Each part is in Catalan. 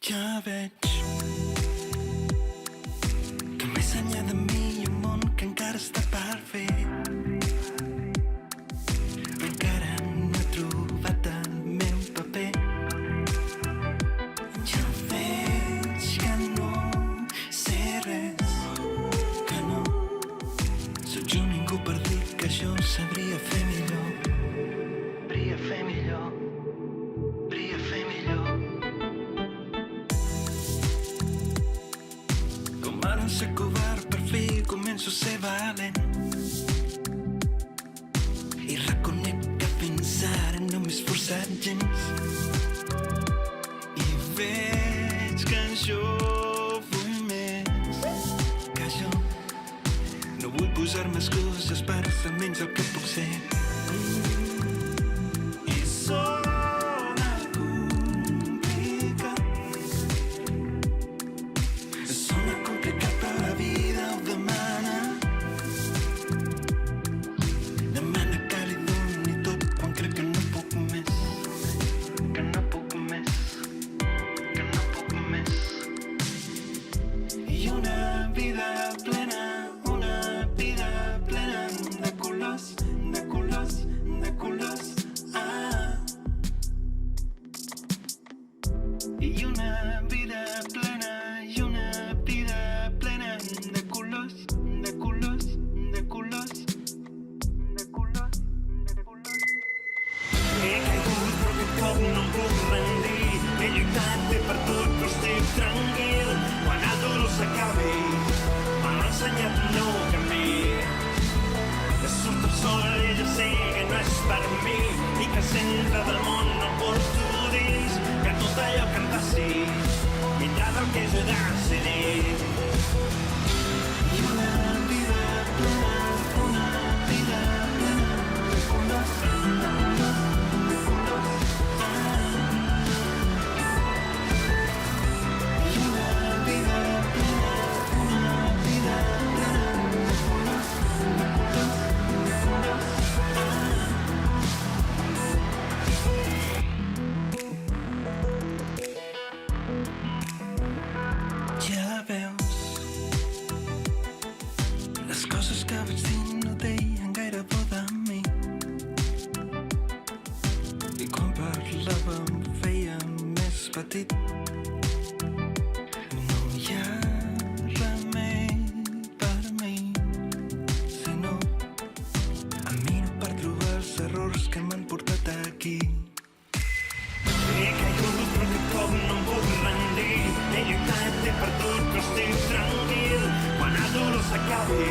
Ja veig que més enllà de mi hi ha un món que encara està per fer. Encara no he trobat el meu paper. Ja veig que no sé res, que no sóc jo ningú per dir que jo sabria fer millor. Sabria fer millor. Sabria fer millor. Com ara un ser covard, per fi començo a ser valent. I reconec que fins ara no m'he esforçat gens. I veig que jo vull més, que jo no vull posar-me excuses per ser menys el que puc ser. I sona complicat. Sona complicat però la vida ho demana. Demana que li doni tot quan crec que no puc més. Que no puc més. Que no puc més. I una vida plena, una vida plena de colors, de colors, de colors. I una vida plena, i una vida plena de colors, de colors, de colors, de colors, de colors. He caigut però aquest cop no em puc rendir. He lluitat, he perdut però estic tranquil. Quan el dolor s'acabi m'ha ensenyat un nou camí. Que surto sol i ja sé que no és per mi i que el centre del món no el porto dins. Que tot allò que em passi vindrà del que jo he decidit. I una vida plena, una vida plena de colors, de colors, de colors. I una vida plena, una vida plena de colors, de colors, de colors. Ja veus, les coses que vaig dir no deien gaire por de mi. I quan parlàvem feia més petit. No hi ha remei per mi, sinó a mirar per trobar els errors que m'han portat aquí. He caigut però aquest cop no em puc rendir. He lluitat, he perdut però estic tranquil. Quan el dolor s'acabi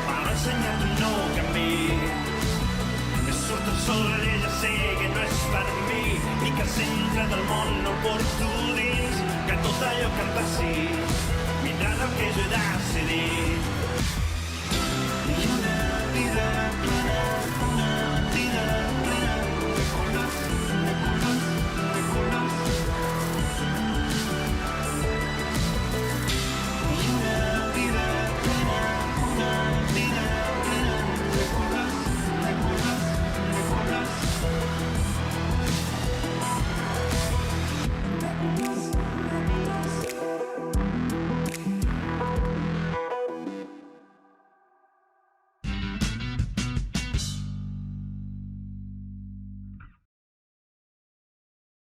m'ha ensenyat un nou camí. Que surto sol i ja sé que no és per mi i que el centre del món no el porto dins. Que tot allò que em passi vindrà del que jo he decidit. I una vida plena,